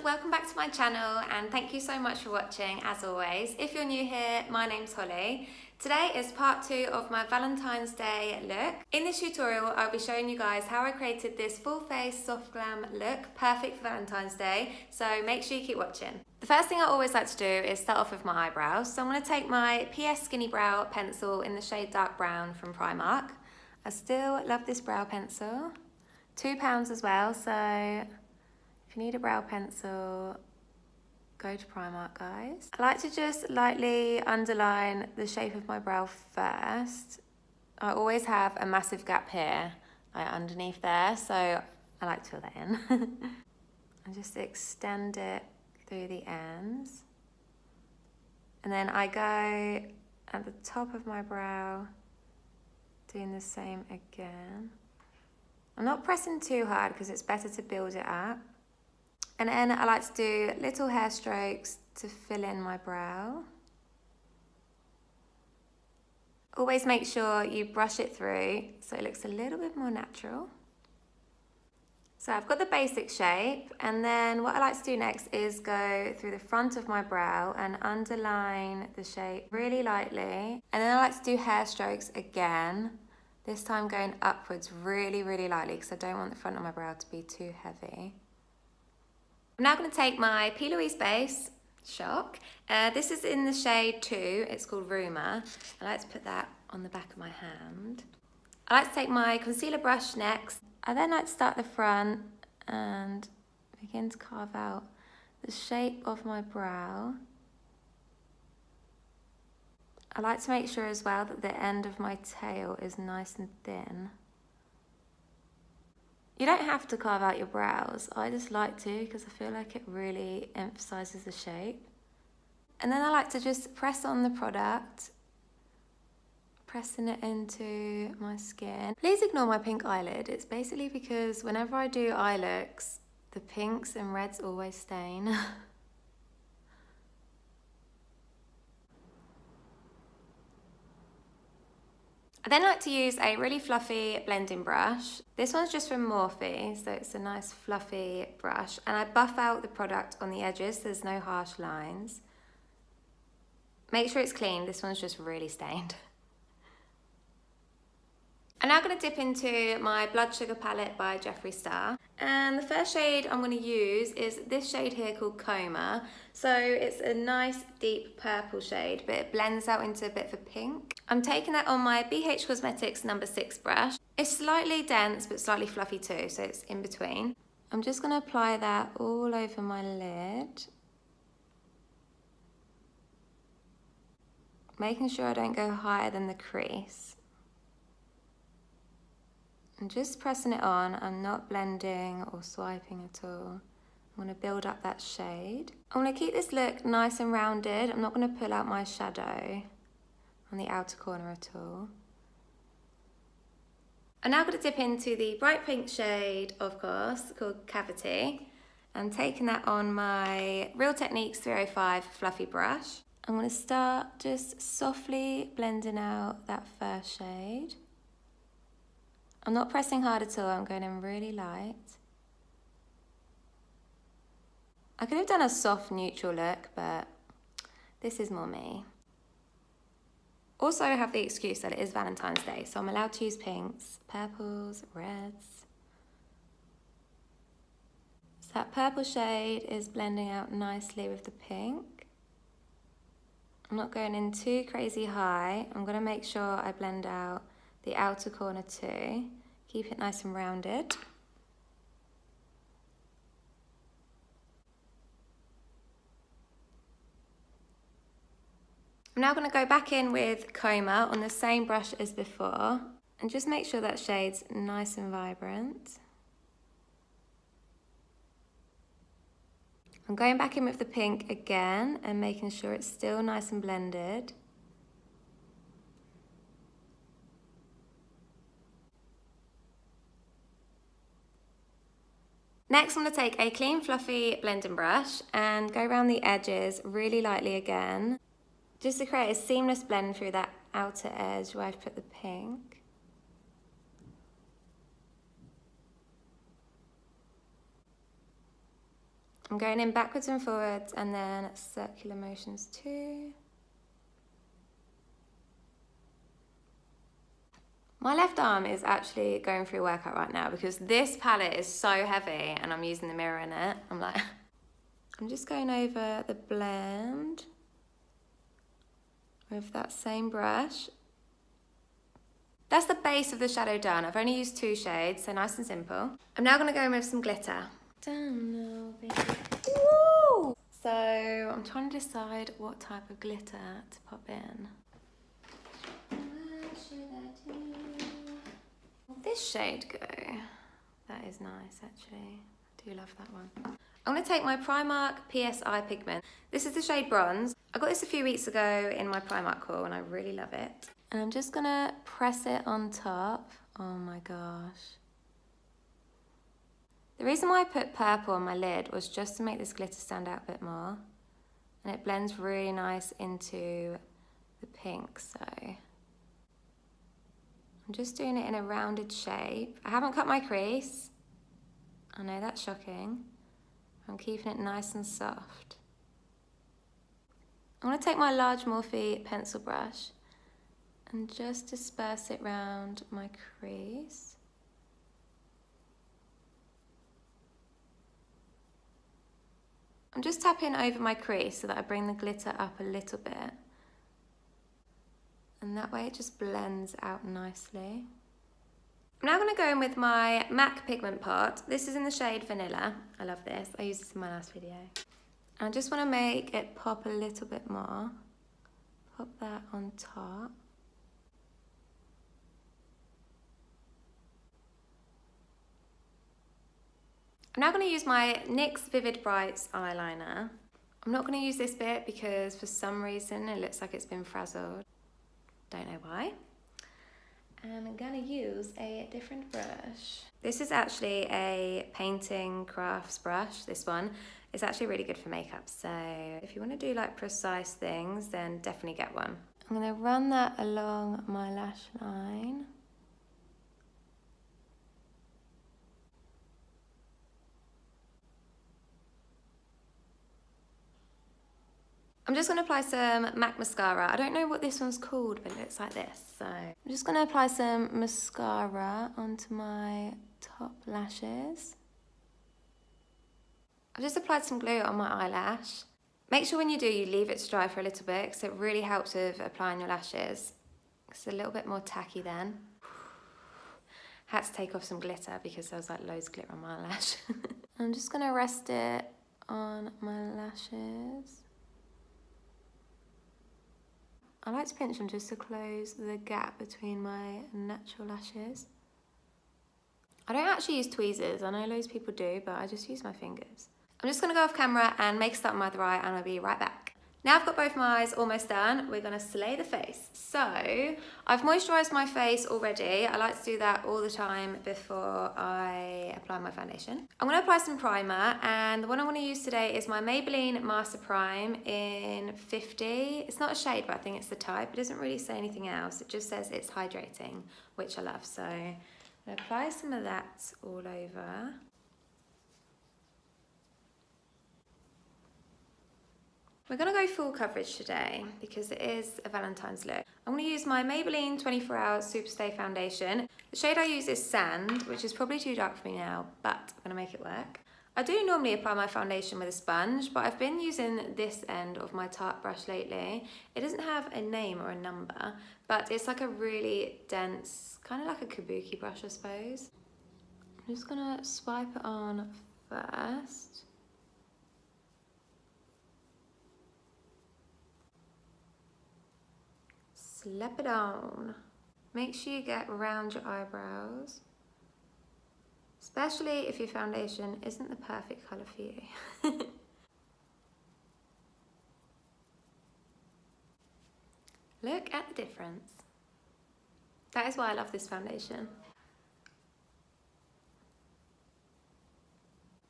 welcome back to my channel and thank you so much for watching as always. If you're new here, my name's Holly. Today is part 2 of my Valentine's Day look. In this tutorial I'll be showing you guys how I created this full face soft glam look, perfect for Valentine's Day, so make sure you keep watching. The first thing I always like to do is start off with my eyebrows. So I'm going to take my PS Skinny Brow pencil in the shade Dark Brown from Primark. I still love this brow pencil. £2 as well, so if you need a brow pencil, go to Primark, guys. I like to just lightly underline the shape of my brow first. I always have a massive gap here, like underneath there, so I like to fill that in. And just extend it through the ends. And then I go at the top of my brow, doing the same again. I'm not pressing too hard because it's better to build it up. And then I like to do little hair strokes to fill in my brow. Always make sure you brush it through so it looks a little bit more natural. So I've got the basic shape, and then what I like to do next is go through the front of my brow and underline the shape really lightly. And then I like to do hair strokes again, this time going upwards really, really lightly because I don't want the front of my brow to be too heavy. I'm now going to take my P. Louise base, shock. This is in the shade 2, it's called Rumour. I like to put that on the back of my hand. I like to take my concealer brush next. I then like to start the front and begin to carve out the shape of my brow. I like to make sure as well that the end of my tail is nice and thin. You don't have to carve out your brows, I just like to because I feel like it really emphasises the shape. And then I like to just press on the product, pressing it into my skin. Please ignore my pink eyelid, it's basically because whenever I do eye looks, the pinks and reds always stain. I then like to use a really fluffy blending brush. This one's just from Morphe, so it's a nice fluffy brush. And I buff out the product on the edges so there's no harsh lines. Make sure it's clean, this one's just really stained. I'm now going to dip into my Blood Sugar palette by Jeffree Star. And the first shade I'm going to use is this shade here called Coma. So it's a nice deep purple shade, but it blends out into a bit of a pink. I'm taking that on my BH Cosmetics No. 6 brush. It's slightly dense, but slightly fluffy too, so it's in between. I'm just going to apply that all over my lid. Making sure I don't go higher than the crease. I'm just pressing it on, I'm not blending or swiping at all. I'm going to build up that shade. I'm going to keep this look nice and rounded. I'm not going to pull out my shadow on the outer corner at all. I'm now going to dip into the bright pink shade, of course, called Cavity. I'm taking that on my Real Techniques 305 fluffy brush. I'm going to start just softly blending out that first shade. I'm not pressing hard at all, I'm going in really light. I could have done a soft neutral look, but this is more me. Also, I have the excuse that it is Valentine's Day, so I'm allowed to use pinks, purples, reds. So that purple shade is blending out nicely with the pink. I'm not going in too crazy high. I'm going to make sure I blend out the outer corner too. Keep it nice and rounded. I'm now going to go back in with Coma on the same brush as before and just make sure that shade's nice and vibrant. I'm going back in with the pink again and making sure it's still nice and blended. Next, I'm going to take a clean, fluffy blending brush and go around the edges really lightly again, just to create a seamless blend through that outer edge where I've put the pink. I'm going in backwards and forwards and then circular motions too. My left arm is actually going through a workout right now because this palette is so heavy and I'm using the mirror in it. I'm like, I'm just going over the blend with that same brush. That's the base of the shadow done. I've only used 2 shades, so nice and simple. I'm now gonna go in with some glitter. Woo! So I'm trying to decide what type of glitter to pop in. What should I do? This shade go. That is nice actually. I do love that one. I'm going to take my Primark PSI pigment. This is the shade Bronze. I got this a few weeks ago in my Primark haul and I really love it. And I'm just going to press it on top. Oh my gosh. The reason why I put purple on my lid was just to make this glitter stand out a bit more. And it blends really nice into the pink, so I'm just doing it in a rounded shape. I haven't cut my crease. I know that's shocking. I'm keeping it nice and soft. I'm going to take my large Morphe pencil brush and just disperse it around my crease. I'm just tapping over my crease so that I bring the glitter up a little bit. And that way it just blends out nicely. I'm now going to go in with my MAC pigment pot. This is in the shade Vanilla. I love this. I used this in my last video. I just want to make it pop a little bit more. Pop that on top. I'm now going to use my NYX Vivid Brights eyeliner. I'm not going to use this bit because for some reason it looks like it's been frazzled. Don't know why. I'm gonna use a different brush. This is actually a painting crafts brush, this one. It's actually really good for makeup, so if you want to do like precise things, then definitely get one. I'm gonna run that along my lash line. I'm just going to apply some MAC mascara. I don't know what this one's called, but it looks like this. So I'm just going to apply some mascara onto my top lashes. I've just applied some glue on my eyelash. Make sure when you do, you leave it to dry for a little bit because it really helps with applying your lashes. It's a little bit more tacky then. Had to take off some glitter because there was like loads of glitter on my eyelash. I'm just going to rest it on my lashes. I like to pinch them just to close the gap between my natural lashes. I don't actually use tweezers. I know loads of people do, but I just use my fingers. I'm just going to go off camera and make a start on my other eye, and I'll be right back. Now I've got both my eyes almost done, we're going to slay the face. So I've moisturised my face already. I like to do that all the time before I apply my foundation. I'm going to apply some primer, and the one I want to use today is my Maybelline Master Prime in 50. It's not a shade, but I think it's the type. It doesn't really say anything else. It just says it's hydrating, which I love. So I'm going to apply some of that all over. We're going to go full coverage today because it is a Valentine's look. I'm going to use my Maybelline 24 Hour Superstay Foundation. The shade I use is Sand, which is probably too dark for me now, but I'm going to make it work. I do normally apply my foundation with a sponge, but I've been using this end of my Tarte brush lately. It doesn't have a name or a number, but it's like a really dense, kind of like a kabuki brush, I suppose. I'm just going to swipe it on first. Slap it on. Make sure you get around your eyebrows, especially if your foundation isn't the perfect colour for you. Look at the difference. That is why I love this foundation.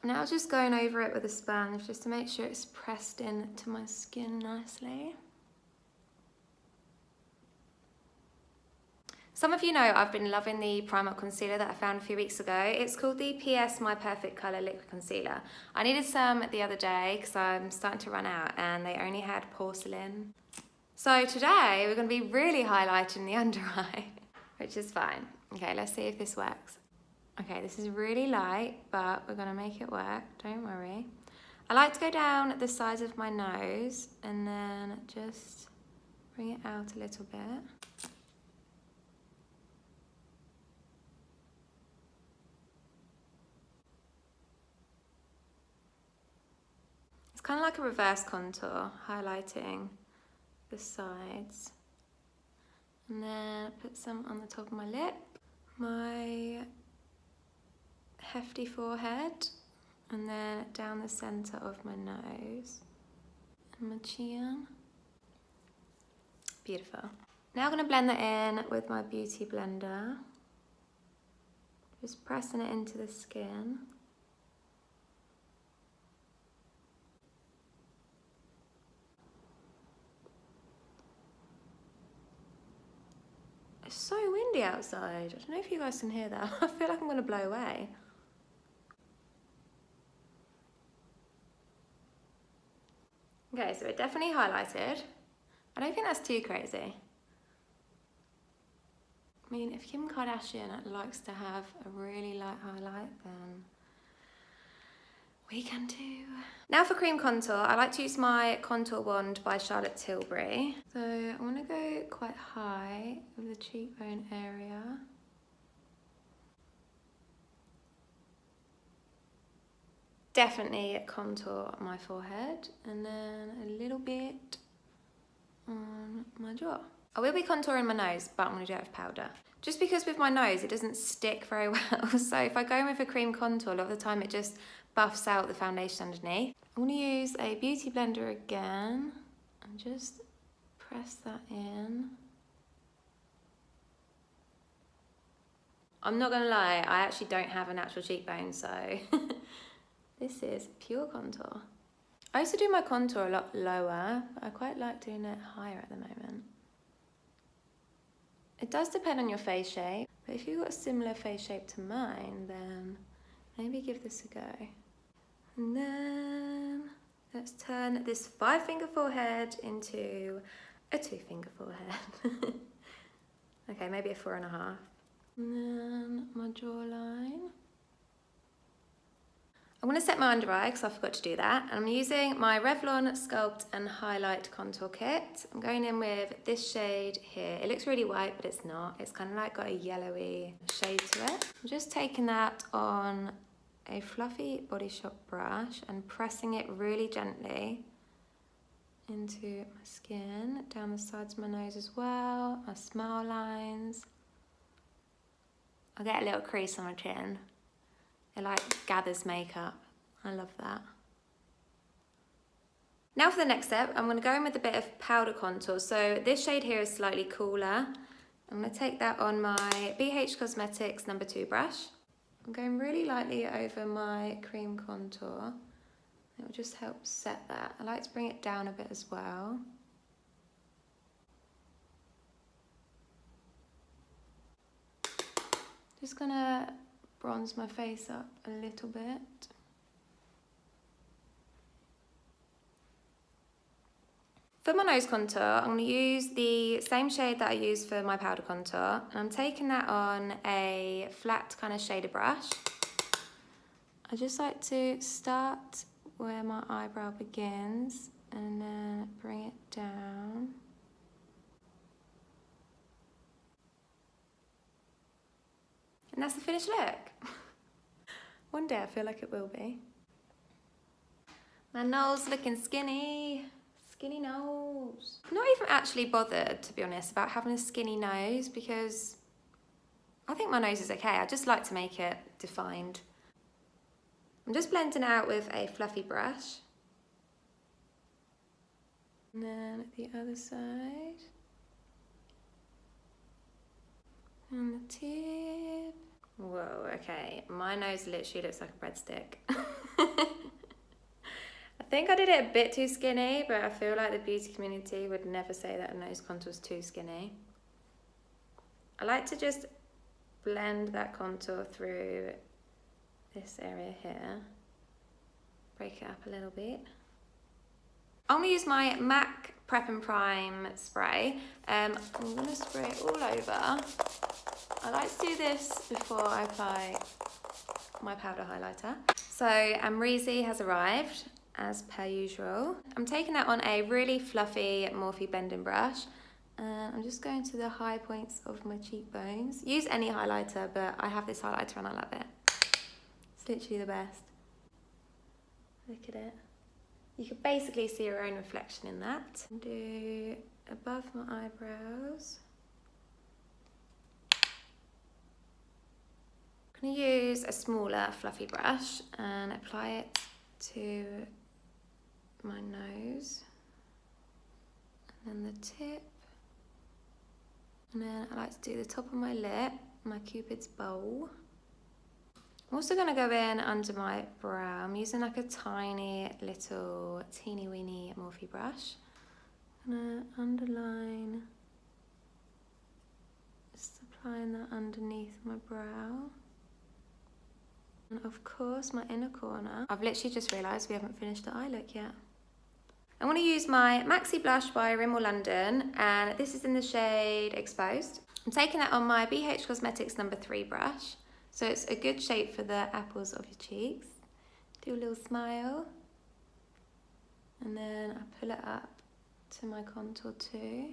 I'm now just going over it with a sponge just to make sure it's pressed into my skin nicely. Some of you know I've been loving the Primal Concealer that I found a few weeks ago. It's called the PS My Perfect Colour Liquid Concealer. I needed some the other day because I'm starting to run out and they only had porcelain. So today we're going to be really highlighting the under eye, which is fine. Okay, let's see if this works. Okay, this is really light, but we're going to make it work, don't worry. I like to go down the sides of my nose and then just bring it out a little bit. Kind of like a reverse contour, highlighting the sides. And then put some on the top of my lip, my hefty forehead, and then down the center of my nose and my chin. Beautiful. Now I'm going to blend that in with my beauty blender. Just pressing it into the skin. It's so windy outside. I don't know if you guys can hear that. I feel like I'm going to blow away. Okay, so it definitely highlighted. I don't think that's too crazy. I mean, if Kim Kardashian likes to have a really light highlight, then we can too. Now for cream contour, I like to use my Contour Wand by Charlotte Tilbury. So I want to go quite high with the cheekbone area. Definitely contour my forehead and then a little bit on my jaw. I will be contouring my nose, but I'm going to do it with powder. Just because with my nose it doesn't stick very well, so if I go in with a cream contour, a lot of the time it just buffs out the foundation underneath. I'm going to use a beauty blender again and just press that in. I'm not going to lie, I actually don't have a natural cheekbone, so this is pure contour. I used to do my contour a lot lower, but I quite like doing it higher at the moment. It does depend on your face shape, but if you've got a similar face shape to mine, then maybe give this a go. And then let's turn this 5-finger forehead into a 2-finger forehead. Okay, maybe a 4.5. And then my jawline. I'm going to set my under eye because I forgot to do that. I'm using my Revlon Sculpt and Highlight Contour Kit. I'm going in with this shade here. It looks really white, but it's not. It's kind of like got a yellowy shade to it. I'm just taking that on a fluffy Body Shop brush and pressing it really gently into my skin, down the sides of my nose as well, my smile lines. I'll get a little crease on my chin. It like gathers makeup. I love that. Now for the next step, I'm going to go in with a bit of powder contour. So this shade here is slightly cooler. I'm going to take that on my BH Cosmetics No. 2 brush. I'm going really lightly over my cream contour. It will just help set that. I like to bring it down a bit as well. Just gonna bronze my face up a little bit. For my nose contour, I'm going to use the same shade that I used for my powder contour. And I'm taking that on a flat kind of shader brush. I just like to start where my eyebrow begins and then bring it down. And that's the finished look. One day I feel like it will be. My nose looking skinny. Skinny nose. I'm not even actually bothered, to be honest, about having a skinny nose because I think my nose is okay. I just like to make it defined. I'm just blending out with a fluffy brush. And then the other side. And the tip. Whoa, okay. My nose literally looks like a breadstick. I think I did it a bit too skinny, but I feel like the beauty community would never say that a nose contour is too skinny. I like to just blend that contour through this area here. Break it up a little bit. I'm going to use my MAC Prep and Prime spray. I'm going to spray it all over. I like to do this before I apply my powder highlighter. So Amrezy has arrived, as per usual. I'm taking that on a really fluffy Morphe bending brush. And I'm just going to the high points of my cheekbones. Use any highlighter, but I have this highlighter and I love it. It's literally the best. Look at it. You can basically see your own reflection in that. Do above my eyebrows. I'm going to use a smaller fluffy brush and apply it to my nose. And then the tip. And then I like to do the top of my lip, my Cupid's bow. I'm also going to go in under my brow. I'm using like a tiny little teeny weeny Morphe brush. I'm going to underline, just applying that underneath my brow. And of course my inner corner. I've literally just realised we haven't finished the eye look yet. I'm going to use my Maxi Blush by Rimmel London, and this is in the shade Exposed. I'm taking that on my BH Cosmetics No. 3 brush. So it's a good shape for the apples of your cheeks. Do a little smile. And then I pull it up to my contour too.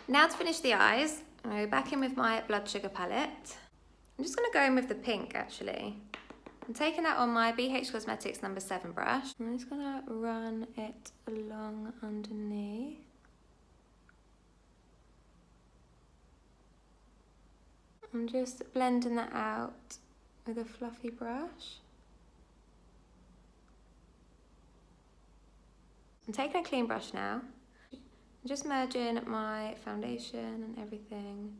Now to finish the eyes, I go back in with my Blood Sugar palette. I'm just going to go in with the pink actually. I'm taking that on my BH Cosmetics No. 7 brush. I'm just going to run it along underneath. I'm just blending that out with a fluffy brush. I'm taking a clean brush now. I'm just merging my foundation and everything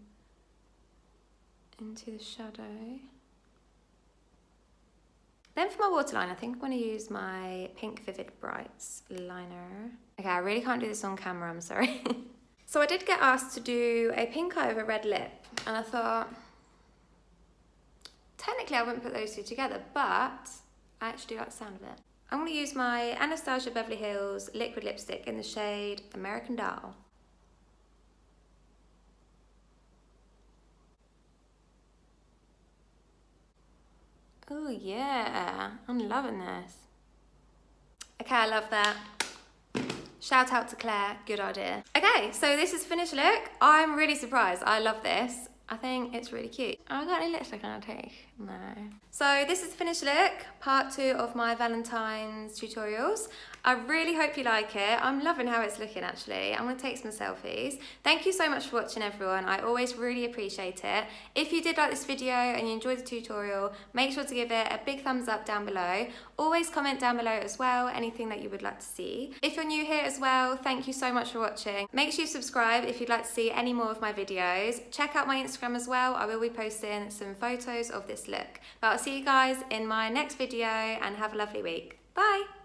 into the shadow. Then for my waterline, I think I'm going to use my Pink Vivid Brights liner. Okay, I really can't do this on camera, I'm sorry. So I did get asked to do a pink eye with a red lip, and I thought, technically I wouldn't put those two together, but I actually like the sound of it. I'm going to use my Anastasia Beverly Hills liquid lipstick in the shade American Doll. Oh yeah, I'm loving this. Okay, I love that. Shout out to Claire, good idea. Okay, so this is finished look. I'm really surprised, I love this. I think it's really cute. I got any lipstick on my take? No. So this is the finished look, part 2 of my Valentine's tutorials. I really hope you like it. I'm loving how it's looking actually. I'm gonna take some selfies. Thank you so much for watching everyone. I always really appreciate it. If you did like this video and you enjoyed the tutorial, make sure to give it a big thumbs up down below. Always comment down below as well, anything that you would like to see. If you're new here as well, thank you so much for watching. Make sure you subscribe if you'd like to see any more of my videos. Check out my Instagram as well. I will be posting some photos of this look. But I'll see you guys in my next video and have a lovely week. Bye!